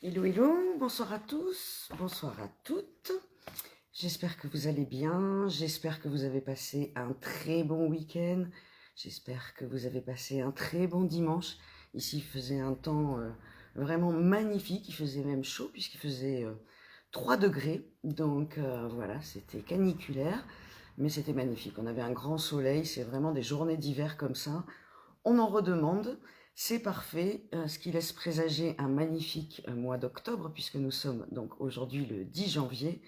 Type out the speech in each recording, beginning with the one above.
Hello, hello, bonsoir à tous, bonsoir à toutes. J'espère que vous allez bien, j'espère que vous avez passé un très bon week-end, j'espère que vous avez passé un très bon dimanche. Ici, il faisait un temps vraiment magnifique, il faisait même chaud puisqu'il faisait 3 degrés. Donc voilà, c'était caniculaire, mais c'était magnifique. On avait un grand soleil, c'est vraiment des journées d'hiver comme ça. On en redemande, c'est parfait, ce qui laisse présager un magnifique mois d'octobre, puisque nous sommes donc aujourd'hui le 10 janvier,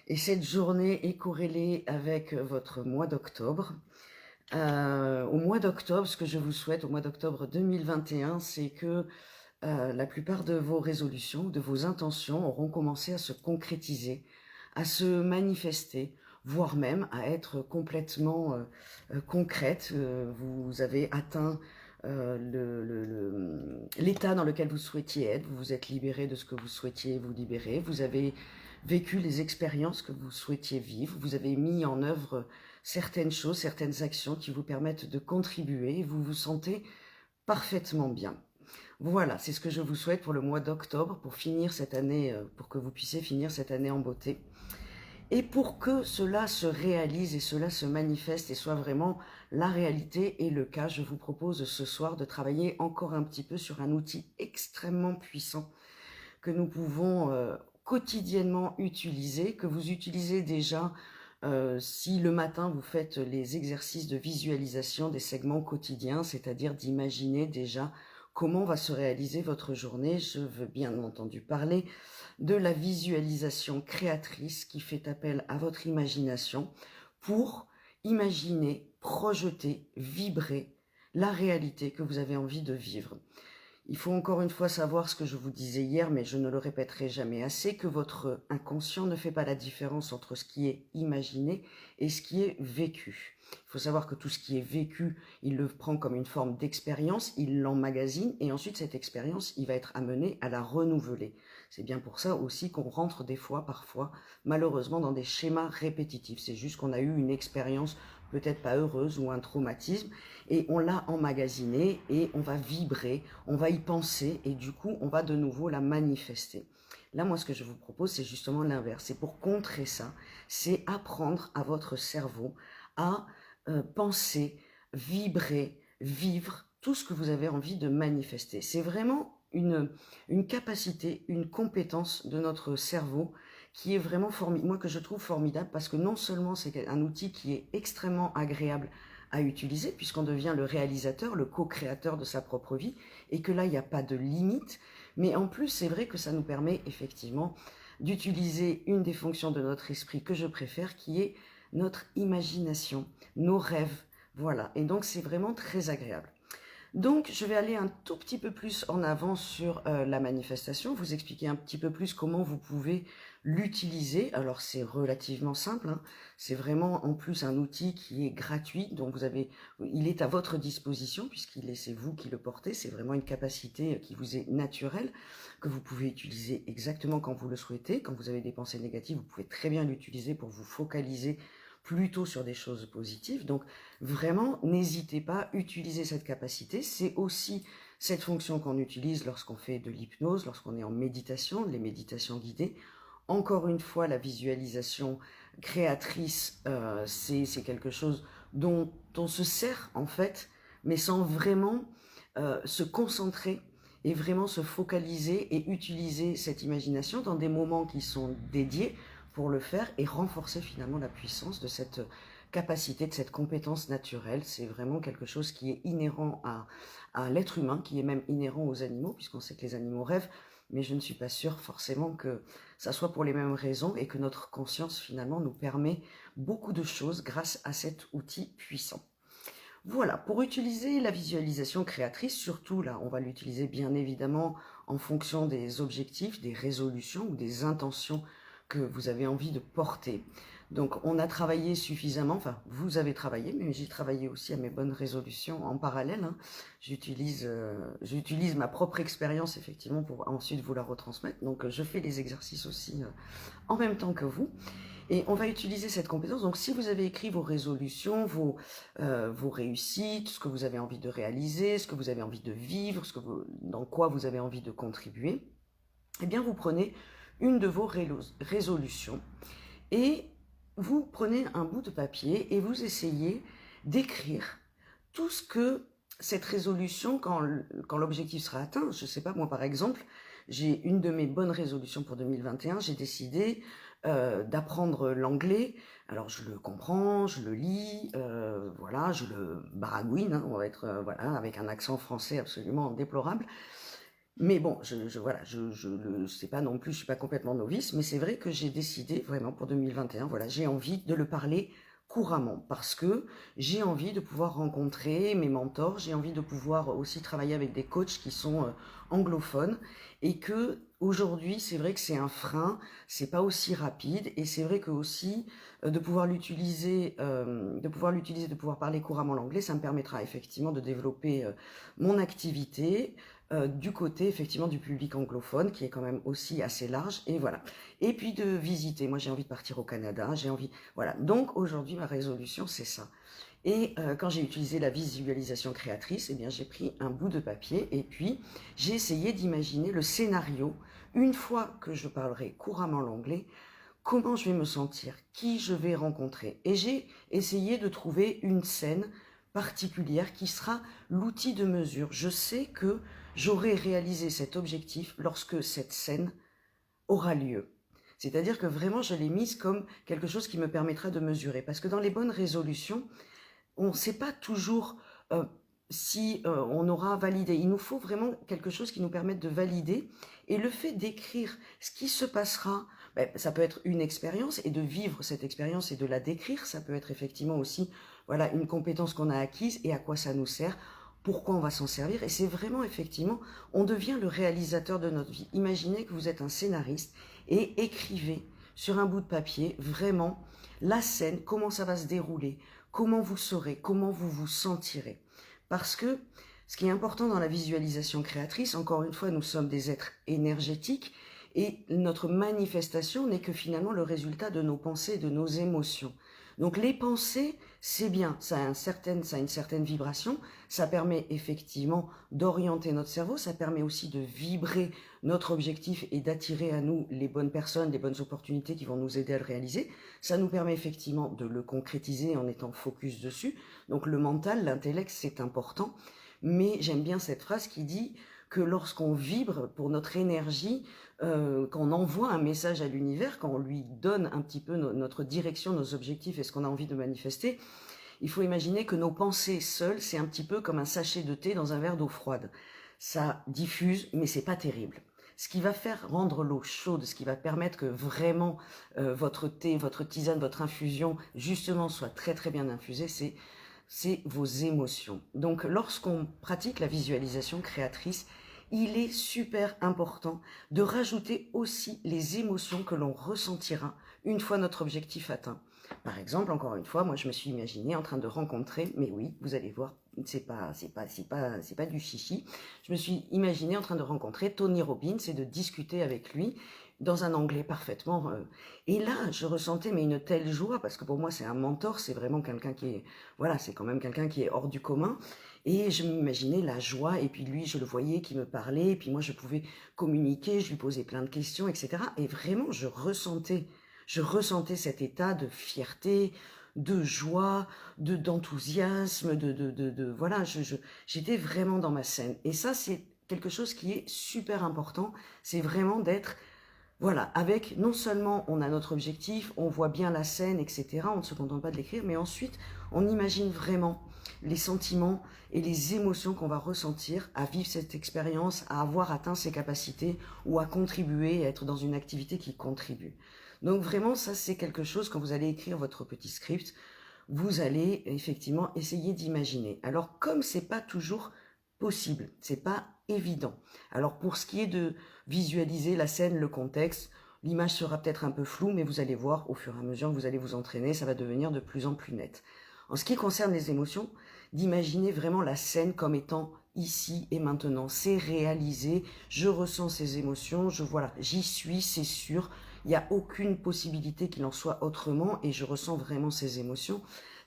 et cette journée est corrélée avec votre mois d'octobre. Au mois d'octobre, ce que je vous souhaite au mois d'octobre 2021, c'est que la plupart de vos résolutions, de vos intentions auront commencé à se concrétiser, à se manifester, voire même à être complètement concrètes. Vous avez atteint l'état dans lequel vous souhaitiez être, vous vous êtes libéré de ce que vous souhaitiez vous libérer, vous avez vécu les expériences que vous souhaitiez vivre, vous avez mis en œuvre certaines choses, certaines actions qui vous permettent de contribuer et vous vous sentez parfaitement bien. Voilà, c'est ce que je vous souhaite pour le mois d'octobre, pour finir cette année, pour que vous puissiez finir cette année en beauté. Et pour que cela se réalise et cela se manifeste et soit vraiment la réalité et le cas, je vous propose ce soir de travailler encore un petit peu sur un outil extrêmement puissant que nous pouvons quotidiennement utiliser, que vous utilisez déjà si le matin vous faites les exercices de visualisation des segments quotidiens, c'est-à-dire d'imaginer déjà comment va se réaliser votre journée. Je veux bien entendu parler de la visualisation créatrice qui fait appel à votre imagination pour imaginer, projeter, vibrer la réalité que vous avez envie de vivre. Il faut encore une fois savoir ce que je vous disais hier, mais je ne le répéterai jamais assez, que votre inconscient ne fait pas la différence entre ce qui est imaginé et ce qui est vécu. Il faut savoir que tout ce qui est vécu, il le prend comme une forme d'expérience, il l'emmagasine et ensuite cette expérience, il va être amené à la renouveler. C'est bien pour ça aussi qu'on rentre des fois, parfois, malheureusement, dans des schémas répétitifs. C'est juste qu'on a eu une expérience peut-être pas heureuse ou un traumatisme, et on l'a emmagasiné et on va vibrer, on va y penser et du coup on va de nouveau la manifester. Là, moi, ce que je vous propose, c'est justement l'inverse. C'est pour contrer ça, c'est apprendre à votre cerveau à penser, vibrer, vivre tout ce que vous avez envie de manifester. C'est vraiment une capacité, une compétence de notre cerveau qui est vraiment formidable, moi que je trouve formidable parce que non seulement c'est un outil qui est extrêmement agréable à utiliser puisqu'on devient le réalisateur, le co-créateur de sa propre vie et que là il n'y a pas de limite, mais en plus c'est vrai que ça nous permet effectivement d'utiliser une des fonctions de notre esprit que je préfère qui est notre imagination, nos rêves, voilà, et donc c'est vraiment très agréable. Donc, je vais aller un tout petit peu plus en avant sur la manifestation, vous expliquer un petit peu plus comment vous pouvez l'utiliser. Alors, c'est relativement simple, hein. C'est vraiment en plus un outil qui est gratuit, donc il est à votre disposition c'est vous qui le portez. C'est vraiment une capacité qui vous est naturelle, que vous pouvez utiliser exactement quand vous le souhaitez. Quand vous avez des pensées négatives, vous pouvez très bien l'utiliser pour vous focaliser plutôt sur des choses positives. Donc, vraiment, n'hésitez pas, utilisez cette capacité. C'est aussi cette fonction qu'on utilise lorsqu'on fait de l'hypnose, lorsqu'on est en méditation, les méditations guidées. Encore une fois, la visualisation créatrice, c'est quelque chose dont on se sert en fait, mais sans vraiment se concentrer et vraiment se focaliser et utiliser cette imagination dans des moments qui sont dédiés pour le faire et renforcer finalement la puissance de cette capacité, de cette compétence naturelle. C'est vraiment quelque chose qui est inhérent à l'être humain, qui est même inhérent aux animaux, puisqu'on sait que les animaux rêvent, mais je ne suis pas sûre forcément que ça soit pour les mêmes raisons et que notre conscience finalement nous permet beaucoup de choses grâce à cet outil puissant. Voilà, pour utiliser la visualisation créatrice, surtout là, on va l'utiliser bien évidemment en fonction des objectifs, des résolutions ou des intentions que vous avez envie de porter. Donc on a travaillé suffisamment, enfin vous avez travaillé, mais j'ai travaillé aussi à mes bonnes résolutions en parallèle, hein. J'utilise ma propre expérience effectivement pour ensuite vous la retransmettre. Donc je fais les exercices aussi en même temps que vous. Et on va utiliser cette compétence. Donc, si vous avez écrit vos résolutions, vos réussites, ce que vous avez envie de réaliser, ce que vous avez envie de vivre, dans quoi vous avez envie de contribuer, eh bien vous prenez une de vos résolutions et vous prenez un bout de papier et vous essayez d'écrire tout ce que cette résolution, quand l'objectif sera atteint, je ne sais pas, moi par exemple, j'ai une de mes bonnes résolutions pour 2021, j'ai décidé d'apprendre l'anglais. Alors je le comprends, je le lis, voilà, je le baragouine, hein, on va être voilà, avec un accent français absolument déplorable. Mais bon, voilà, je sais pas non plus, je suis pas complètement novice, mais c'est vrai que j'ai décidé vraiment pour 2021, voilà, j'ai envie de le parler couramment parce que j'ai envie de pouvoir rencontrer mes mentors, j'ai envie de pouvoir aussi travailler avec des coachs qui sont anglophones et que aujourd'hui, c'est vrai que c'est un frein, c'est pas aussi rapide et c'est vrai que aussi de pouvoir l'utiliser, de pouvoir parler couramment l'anglais, ça me permettra effectivement de développer mon activité du côté effectivement du public anglophone qui est quand même aussi assez large et voilà. Et puis de visiter, moi j'ai envie de partir au Canada, j'ai envie, voilà. Donc aujourd'hui ma résolution c'est ça. Et quand j'ai utilisé la visualisation créatrice, eh bien j'ai pris un bout de papier et puis j'ai essayé d'imaginer le scénario une fois que je parlerai couramment l'anglais, comment je vais me sentir, qui je vais rencontrer. Et j'ai essayé de trouver une scène particulière qui sera l'outil de mesure. Je sais que j'aurai réalisé cet objectif lorsque cette scène aura lieu. C'est-à-dire que vraiment, je l'ai mise comme quelque chose qui me permettra de mesurer. Parce que dans les bonnes résolutions, on ne sait pas toujours si on aura validé. Il nous faut vraiment quelque chose qui nous permette de valider. Et le fait d'écrire ce qui se passera, ben, ça peut être une expérience et de vivre cette expérience et de la décrire. Ça peut être effectivement aussi voilà, une compétence qu'on a acquise et à quoi ça nous sert, pourquoi on va s'en servir. Et c'est vraiment effectivement, on devient le réalisateur de notre vie. Imaginez que vous êtes un scénariste et écrivez sur un bout de papier vraiment la scène, comment ça va se dérouler, comment vous saurez, comment vous vous sentirez. Parce que ce qui est important dans la visualisation créatrice, encore une fois, nous sommes des êtres énergétiques et notre manifestation n'est que finalement le résultat de nos pensées, de nos émotions. Donc les pensées, c'est bien, ça a une certaine vibration, ça permet effectivement d'orienter notre cerveau, ça permet aussi de vibrer notre objectif et d'attirer à nous les bonnes personnes, les bonnes opportunités qui vont nous aider à le réaliser. Ça nous permet effectivement de le concrétiser en étant focus dessus. Donc le mental, l'intellect, c'est important. Mais j'aime bien cette phrase qui dit que lorsqu'on vibre pour notre énergie, qu'on envoie un message à l'univers, quand on lui donne un petit peu notre direction, nos objectifs et ce qu'on a envie de manifester, il faut imaginer que nos pensées seules, c'est un petit peu comme un sachet de thé dans un verre d'eau froide. Ça diffuse, mais c'est pas terrible. Ce qui va faire rendre l'eau chaude, ce qui va permettre que vraiment votre thé, votre tisane, votre infusion, justement, soit très très bien infusée, c'est vos émotions. Donc lorsqu'on pratique la visualisation créatrice, il est super important de rajouter aussi les émotions que l'on ressentira une fois notre objectif atteint. Par exemple, encore une fois, moi je me suis imaginée en train de rencontrer, mais oui, vous allez voir, c'est pas du chichi. Je me suis imaginée en train de rencontrer Tony Robbins et de discuter avec lui dans un anglais parfaitement. Et là, je ressentais mais une telle joie parce que pour moi c'est un mentor, c'est vraiment quelqu'un qui est, voilà, c'est quand même quelqu'un qui est hors du commun. Et je m'imaginais la joie, et puis lui, je le voyais qui me parlait, et puis moi, je pouvais communiquer, je lui posais plein de questions, etc. Et vraiment, je ressentais cet état de fierté, de joie, d'enthousiasme, voilà, j'étais vraiment dans ma scène. Et ça, c'est quelque chose qui est super important, c'est vraiment d'être, voilà, avec, non seulement on a notre objectif, on voit bien la scène, etc., on ne se contente pas de l'écrire, mais ensuite, on imagine vraiment les sentiments et les émotions qu'on va ressentir à vivre cette expérience, à avoir atteint ses capacités ou à contribuer, à être dans une activité qui contribue. Donc vraiment, ça c'est quelque chose, quand vous allez écrire votre petit script, vous allez effectivement essayer d'imaginer. Alors comme c'est pas toujours possible, c'est pas évident. Alors pour ce qui est de visualiser la scène, le contexte, l'image sera peut-être un peu floue, mais vous allez voir au fur et à mesure que vous allez vous entraîner, ça va devenir de plus en plus net. En ce qui concerne les émotions, d'imaginer vraiment la scène comme étant ici et maintenant. C'est réalisé, je ressens ces émotions, voilà, j'y suis, c'est sûr. Il n'y a aucune possibilité qu'il en soit autrement et je ressens vraiment ces émotions.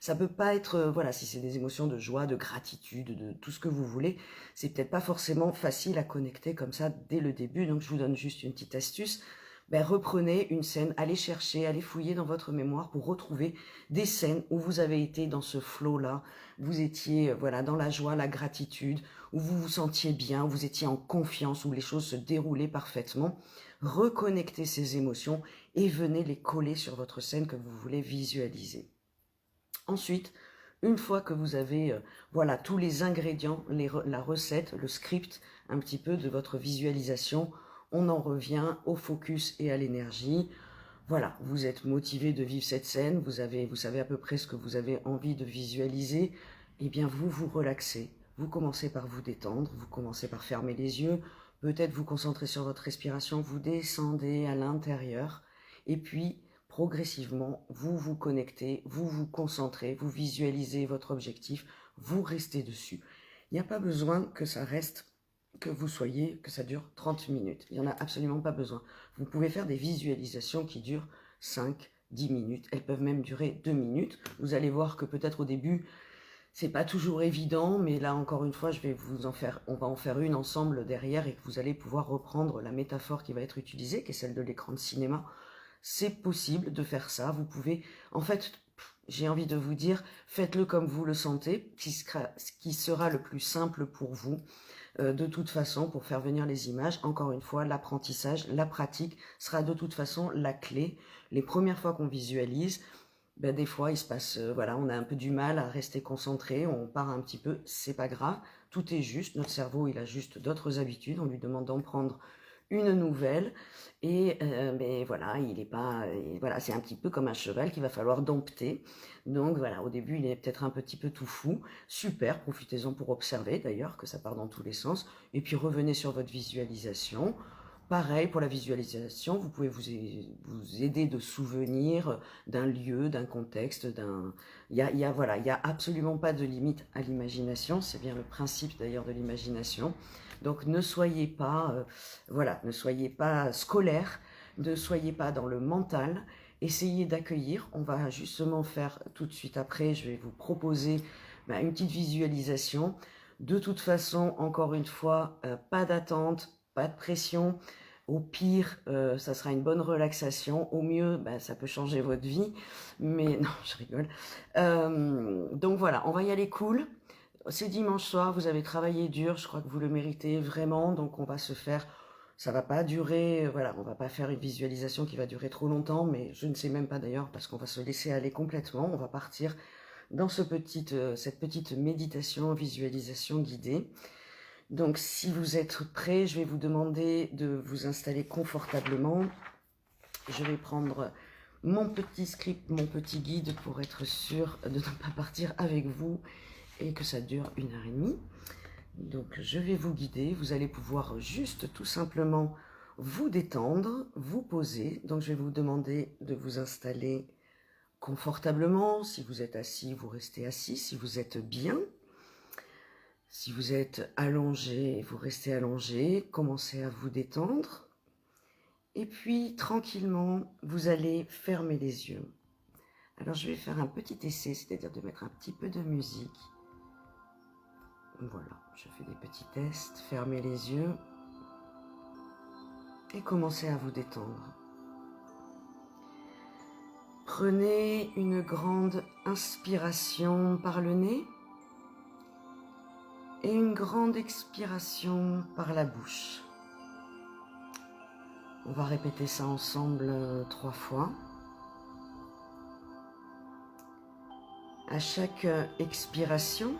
Ça peut pas être, voilà, si c'est des émotions de joie, de gratitude, de tout ce que vous voulez, c'est peut-être pas forcément facile à connecter comme ça dès le début. Donc je vous donne juste une petite astuce. Ben, reprenez une scène, allez chercher, allez fouiller dans votre mémoire pour retrouver des scènes où vous avez été dans ce flow-là, vous étiez voilà, dans la joie, la gratitude, où vous vous sentiez bien, où vous étiez en confiance, où les choses se déroulaient parfaitement. Reconnectez ces émotions et venez les coller sur votre scène que vous voulez visualiser. Ensuite, une fois que vous avez voilà, tous les ingrédients, la recette, le script un petit peu de votre visualisation, on en revient au focus et à l'énergie. Voilà, vous êtes motivé de vivre cette scène, vous savez à peu près ce que vous avez envie de visualiser, eh bien vous vous relaxez. Vous commencez par vous détendre, vous commencez par fermer les yeux, peut-être vous concentrer sur votre respiration, vous descendez à l'intérieur, et puis progressivement, vous vous connectez, vous vous concentrez, vous visualisez votre objectif, vous restez dessus. Il n'y a pas besoin que ça reste, que ça dure 30 minutes. Il n'y en a absolument pas besoin. Vous pouvez faire des visualisations qui durent 5, 10 minutes. Elles peuvent même durer 2 minutes. Vous allez voir que peut-être au début, c'est pas toujours évident, mais là encore une fois, on va en faire une ensemble derrière et que vous allez pouvoir reprendre la métaphore qui va être utilisée, qui est celle de l'écran de cinéma. C'est possible de faire ça. Vous pouvez, en fait, j'ai envie de vous dire, faites-le comme vous le sentez, ce qui sera le plus simple pour vous. De toute façon, pour faire venir les images, encore une fois, l'apprentissage, la pratique sera de toute façon la clé. Les premières fois qu'on visualise, ben des fois il se passe, voilà, on a un peu du mal à rester concentré, on part un petit peu, c'est pas grave, tout est juste, notre cerveau il a juste d'autres habitudes, on lui demande d'en prendre une nouvelle et mais voilà, il est pas, voilà, c'est un petit peu comme un cheval qu'il va falloir dompter. Donc voilà, au début il est peut-être un petit peu tout fou, super, profitez-en pour observer d'ailleurs que ça part dans tous les sens, et puis revenez sur votre visualisation. Pareil pour la visualisation, vous pouvez vous aider de souvenirs d'un lieu, d'un contexte, voilà, il y a absolument pas de limite à l'imagination, c'est bien le principe d'ailleurs de l'imagination. Donc ne soyez pas, voilà, ne soyez pas scolaire, ne soyez pas dans le mental, essayez d'accueillir. On va justement faire tout de suite après, je vais vous proposer une petite visualisation. De toute façon, encore une fois, pas d'attente, pas de pression. Au pire, ça sera une bonne relaxation. Au mieux, ça peut changer votre vie. Mais non, je rigole. Donc voilà, on va y aller cool. C'est dimanche soir, vous avez travaillé dur, je crois que vous le méritez vraiment. Donc on va se faire, ça va pas durer, voilà, on va pas faire une visualisation qui va durer trop longtemps, mais je ne sais même pas d'ailleurs parce qu'on va se laisser aller complètement. On va partir dans cette petite méditation, visualisation guidée. Donc si vous êtes prêts, je vais vous demander de vous installer confortablement. Je vais prendre mon petit script, mon petit guide pour être sûr de ne pas partir avec vous et que ça dure 1h30. Donc je vais vous guider, vous allez pouvoir juste tout simplement vous détendre, vous poser. Donc je vais vous demander de vous installer confortablement. Si vous êtes assis, vous restez assis. Si vous êtes bien, si vous êtes allongé, vous restez allongé. Commencez à vous détendre. Et puis tranquillement, vous allez fermer les yeux. Alors je vais faire un petit essai, c'est-à-dire de mettre un petit peu de musique. Voilà, je fais des petits tests. Fermez les yeux et commencez à vous détendre. Prenez une grande inspiration par le nez et une grande expiration par la bouche. On va répéter ça ensemble 3 fois. À chaque expiration,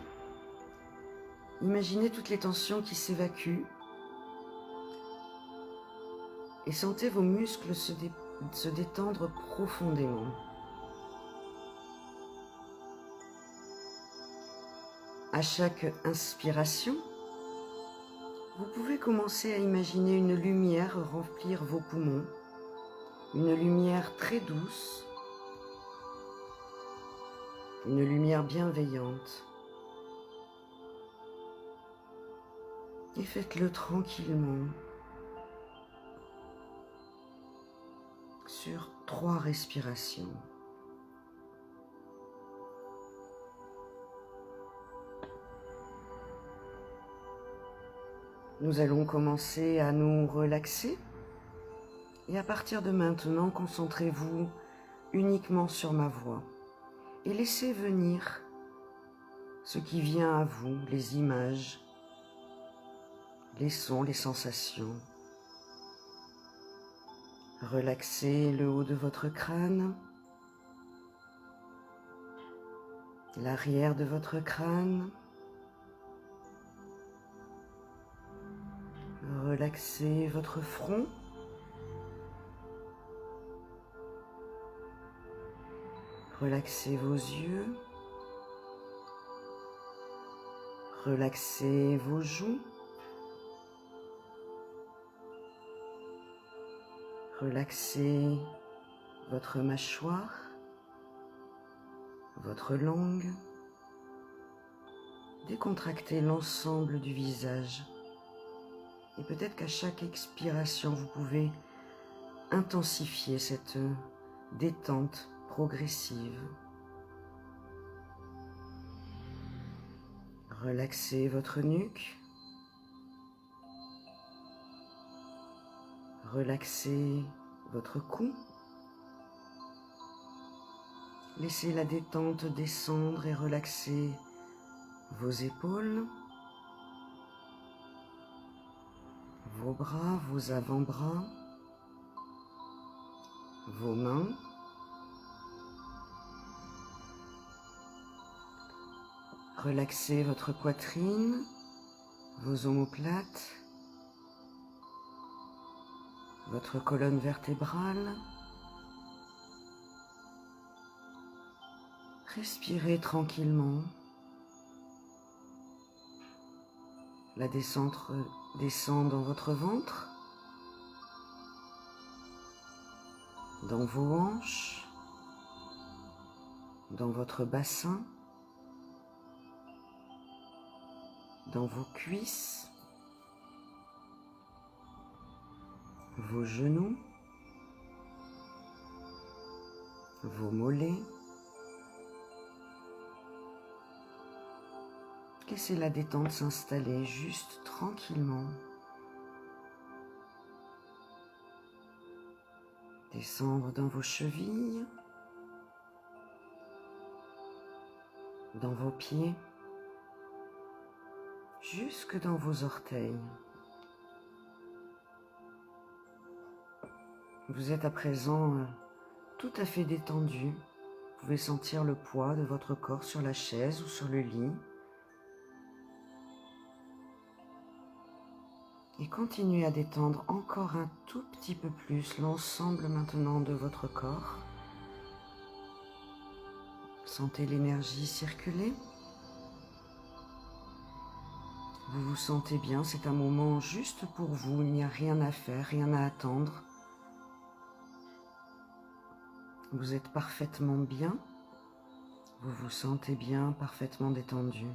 imaginez toutes les tensions qui s'évacuent et sentez vos muscles se détendre profondément. À chaque inspiration, vous pouvez commencer à imaginer une lumière remplir vos poumons, une lumière très douce, une lumière bienveillante. Et faites-le tranquillement sur 3 respirations. Nous allons commencer à nous relaxer et à partir de maintenant, concentrez-vous uniquement sur ma voix et laissez venir ce qui vient à vous, les images, les sons, les sensations. Relaxez le haut de votre crâne, l'arrière de votre crâne. Relaxez votre front. Relaxez vos yeux. Relaxez vos joues. Relaxez votre mâchoire, votre langue. Décontractez l'ensemble du visage. Et peut-être qu'à chaque expiration, vous pouvez intensifier cette détente progressive. Relaxez votre nuque. Relaxez votre cou. Laissez la détente descendre et relaxer vos épaules, vos bras, vos avant-bras, vos mains. Relaxez votre poitrine, vos omoplates, votre colonne vertébrale. Respirez tranquillement. La descente descend dans votre ventre, dans vos hanches, dans votre bassin, dans vos cuisses, vos genoux, vos mollets. Laissez la détente s'installer juste tranquillement. Descendre dans vos chevilles, dans vos pieds, jusque dans vos orteils. Vous êtes à présent tout à fait détendu. Vous pouvez sentir le poids de votre corps sur la chaise ou sur le lit. Et continuez à détendre encore un tout petit peu plus l'ensemble maintenant de votre corps. Sentez l'énergie circuler. Vous vous sentez bien, c'est un moment juste pour vous, il n'y a rien à faire, rien à attendre. Vous êtes parfaitement bien, vous vous sentez bien, parfaitement détendu.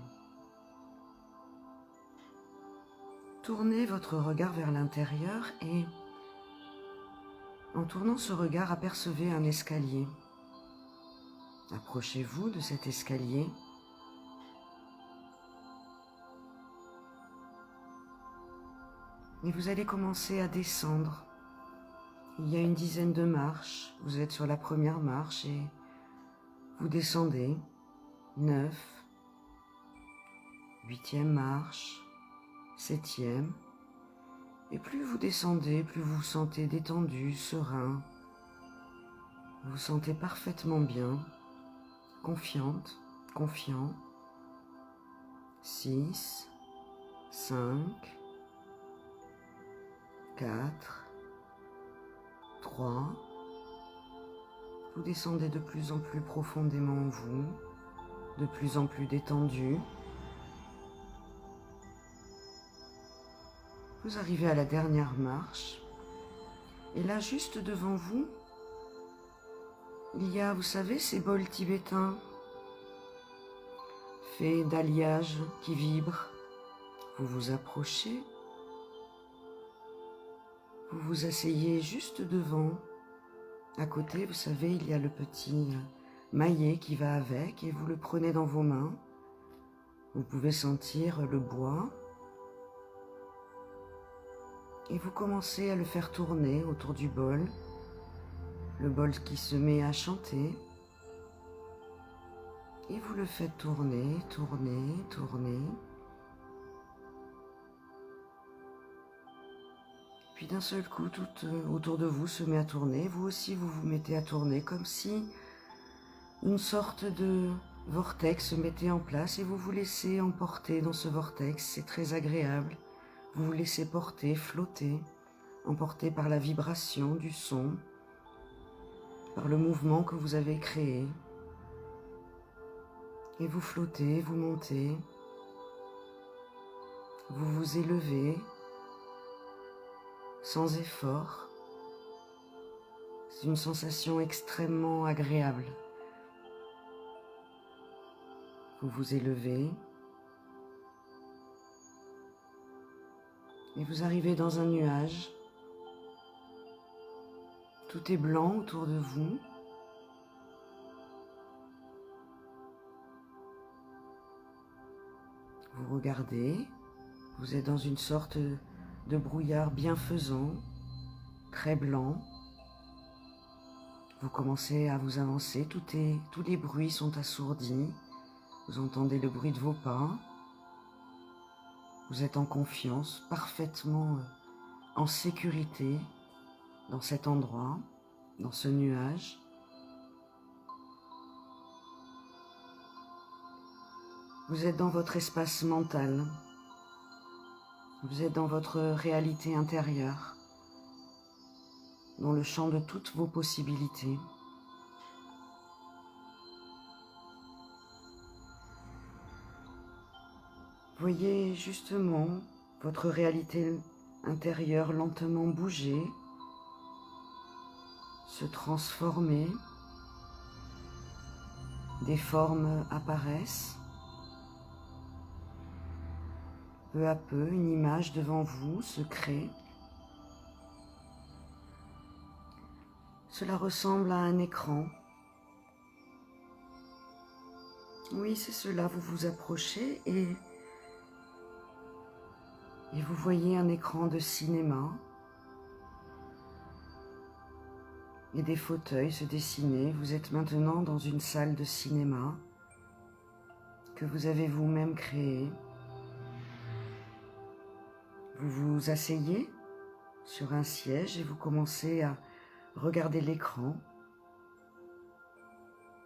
Tournez votre regard vers l'intérieur et, en tournant ce regard, apercevez un escalier. Approchez-vous de cet escalier. Et vous allez commencer à descendre. Il y a une dizaine de marches. Vous êtes sur la première marche et vous descendez. 9, 8e marche. 7e, et plus vous descendez, plus vous vous sentez détendu, serein. Vous vous sentez parfaitement bien, confiante, confiant. 6, 5, 4, 3. Vous descendez de plus en plus profondément en vous, de plus en plus détendu. Vous arrivez à la dernière marche, et là, juste devant vous, il y a, vous savez, ces bols tibétains faits d'alliage qui vibrent. Vous vous approchez, vous vous asseyez juste devant. À côté, vous savez, il y a le petit maillet qui va avec, et vous le prenez dans vos mains. Vous pouvez sentir le bois. Et vous commencez à le faire tourner autour du bol. Le bol qui se met à chanter. Et vous le faites tourner, tourner, tourner. Puis d'un seul coup, tout autour de vous se met à tourner. Vous aussi, vous vous mettez à tourner comme si une sorte de vortex se mettait en place et vous vous laissez emporter dans ce vortex. C'est très agréable. Vous vous laissez porter, flotter, emporté par la vibration du son, par le mouvement que vous avez créé. Et vous flottez, vous montez, vous vous élevez sans effort. C'est une sensation extrêmement agréable. Vous vous élevez et vous arrivez dans un nuage. Tout est blanc autour de vous. Vous regardez, vous êtes dans une sorte de brouillard bienfaisant, très blanc. Vous commencez à vous avancer, tous les bruits sont assourdis. Vous entendez le bruit de vos pas. Vous êtes en confiance, parfaitement en sécurité dans cet endroit, dans ce nuage. Vous êtes dans votre espace mental. Vous êtes dans votre réalité intérieure, dans le champ de toutes vos possibilités. Voyez justement votre réalité intérieure lentement bouger, se transformer. Des formes apparaissent. Peu à peu, une image devant vous se crée. Cela ressemble à un écran. Oui, c'est cela, vous vous approchez et vous voyez un écran de cinéma et des fauteuils se dessiner. Vous êtes maintenant dans une salle de cinéma que vous avez vous-même créée. Vous vous asseyez sur un siège et vous commencez à regarder l'écran.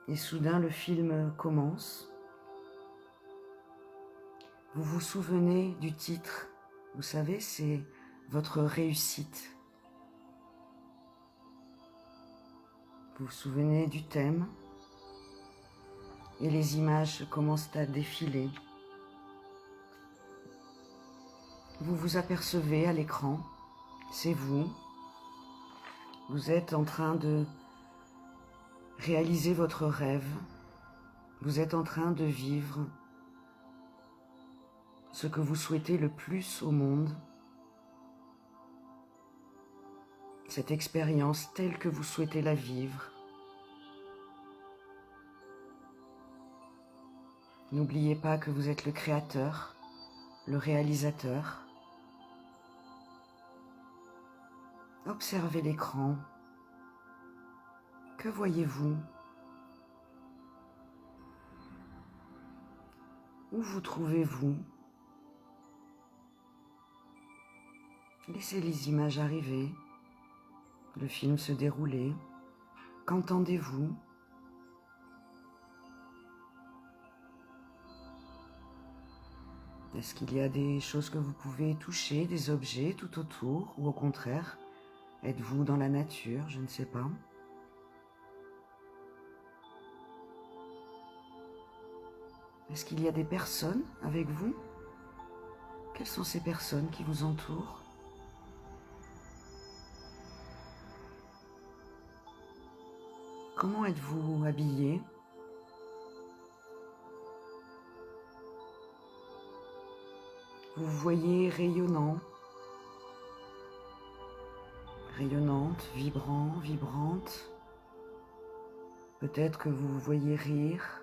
Et soudain, le film commence. Vous vous souvenez du titre. Vous savez, c'est votre réussite. Vous vous souvenez du thème. Et les images commencent à défiler. Vous vous apercevez à l'écran. C'est vous. Vous êtes en train de réaliser votre rêve. Vous êtes en train de vivre ce que vous souhaitez le plus au monde. Cette expérience telle que vous souhaitez la vivre. N'oubliez pas que vous êtes le créateur, le réalisateur. Observez l'écran. Que voyez-vous? Où vous trouvez-vous? Laissez les images arriver, le film se dérouler. Qu'entendez-vous? Est-ce qu'il y a des choses que vous pouvez toucher, des objets tout autour, ou au contraire, êtes-vous dans la nature? Je ne sais pas. Est-ce qu'il y a des personnes avec vous? Quelles sont ces personnes qui vous entourent? Comment êtes-vous habillé? Vous vous voyez rayonnant, rayonnante, vibrant, vibrante. Peut-être que vous vous voyez rire.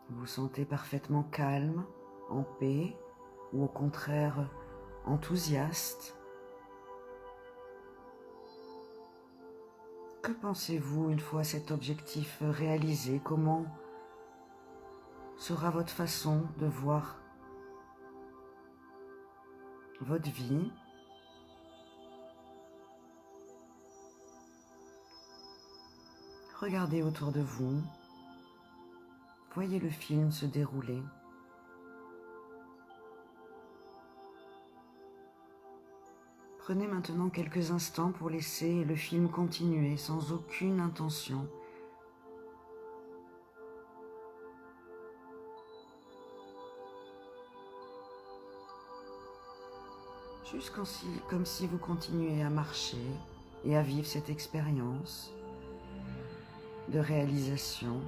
Vous vous sentez parfaitement calme, en paix ou au contraire enthousiaste? Que pensez-vous une fois cet objectif réalisé? Comment sera votre façon de voir votre vie? Regardez autour de vous, voyez le film se dérouler. Prenez maintenant quelques instants pour laisser le film continuer sans aucune intention. Juste comme si vous continuez à marcher et à vivre cette expérience de réalisation.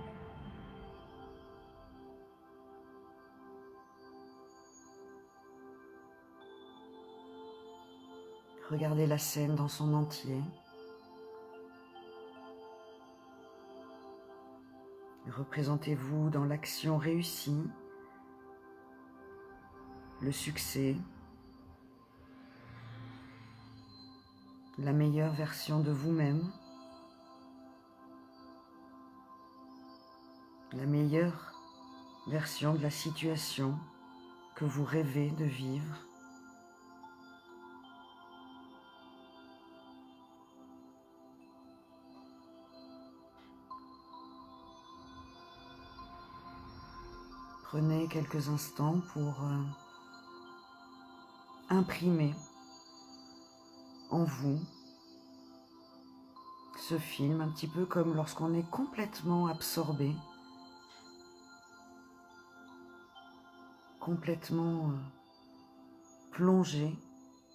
Regardez la scène dans son entier. Représentez-vous dans l'action réussie, le succès, la meilleure version de vous-même, la meilleure version de la situation que vous rêvez de vivre. Prenez quelques instants pour imprimer en vous ce film, un petit peu comme lorsqu'on est complètement absorbé, complètement plongé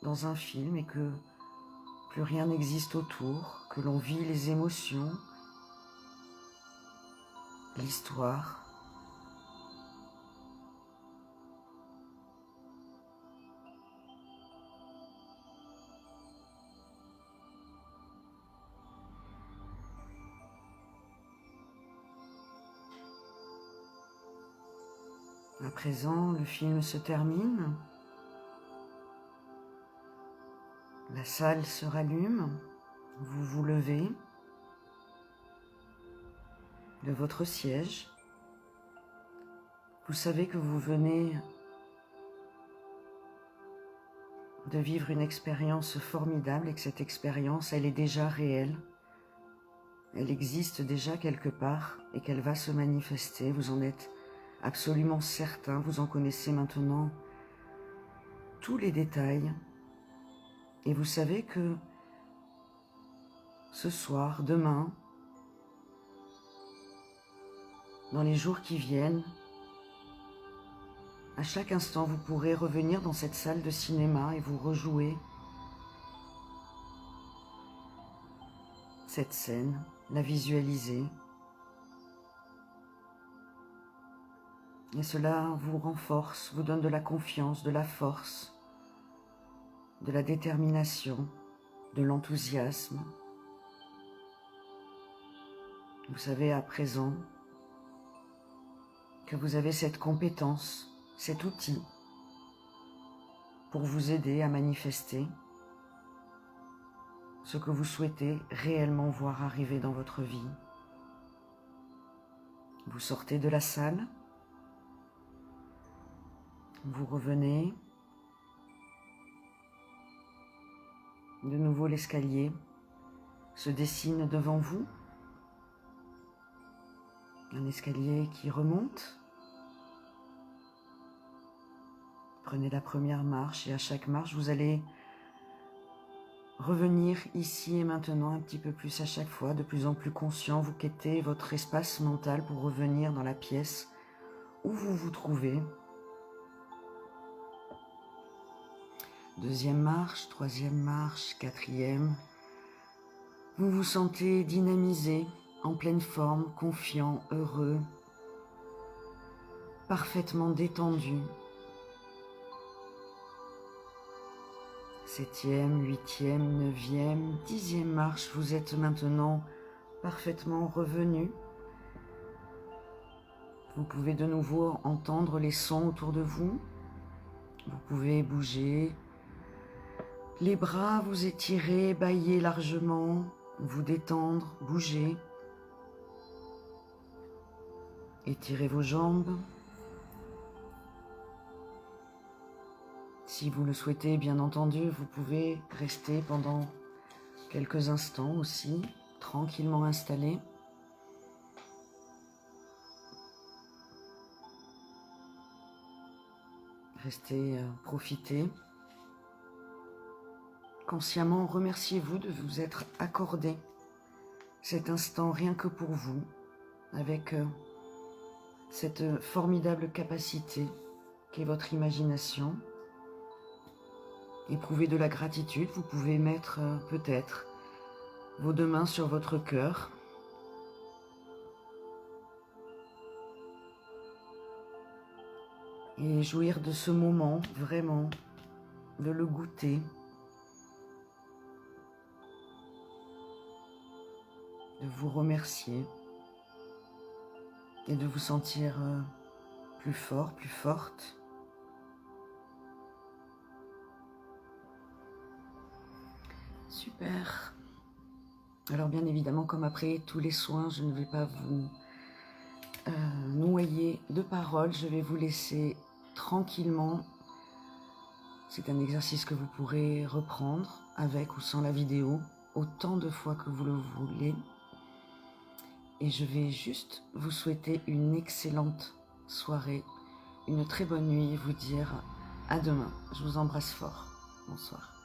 dans un film et que plus rien n'existe autour, que l'on vit les émotions, l'histoire. À présent, le film se termine. La salle se rallume. Vous vous levez de votre siège. Vous savez que vous venez de vivre une expérience formidable et que cette expérience, elle est déjà réelle. Elle existe déjà quelque part et qu'elle va se manifester. Vous en êtes absolument certain. Vous en connaissez maintenant tous les détails. Et vous savez que ce soir, demain, dans les jours qui viennent, à chaque instant, vous pourrez revenir dans cette salle de cinéma et vous rejouer cette scène, la visualiser. Et cela vous renforce, vous donne de la confiance, de la force, de la détermination, de l'enthousiasme. Vous savez à présent que vous avez cette compétence, cet outil pour vous aider à manifester ce que vous souhaitez réellement voir arriver dans votre vie. Vous sortez de la salle, vous revenez, de nouveau l'escalier se dessine devant vous, un escalier qui remonte. Prenez la première marche et à chaque marche, vous allez revenir ici et maintenant un petit peu plus à chaque fois, de plus en plus conscient. Vous quittez votre espace mental pour revenir dans la pièce où vous vous trouvez. Deuxième marche, troisième marche, quatrième. Vous vous sentez dynamisé, en pleine forme, confiant, heureux, parfaitement détendu. Septième, huitième, neuvième, dixième marche, vous êtes maintenant parfaitement revenu, Vous pouvez de nouveau entendre les sons autour de vous. Vous pouvez bouger les bras, vous étirer, bâiller largement, vous détendre, bouger. Étirez vos jambes. Si vous le souhaitez, bien entendu, vous pouvez rester pendant quelques instants aussi, tranquillement installé. Restez, profitez. Consciemment, remerciez-vous de vous être accordé cet instant rien que pour vous, avec cette formidable capacité qu'est votre imagination. Éprouvez de la gratitude, vous pouvez mettre peut-être vos deux mains sur votre cœur. Et jouir de ce moment, vraiment, de le goûter. De vous remercier et de vous sentir plus fort, plus forte. Super. Alors bien évidemment, comme après tous les soins, je ne vais pas vous noyer de paroles, je vais vous laisser tranquillement. C'est un exercice que vous pourrez reprendre avec ou sans la vidéo, autant de fois que vous le voulez. Et je vais juste vous souhaiter une excellente soirée, une très bonne nuit et vous dire à demain. Je vous embrasse fort. Bonsoir.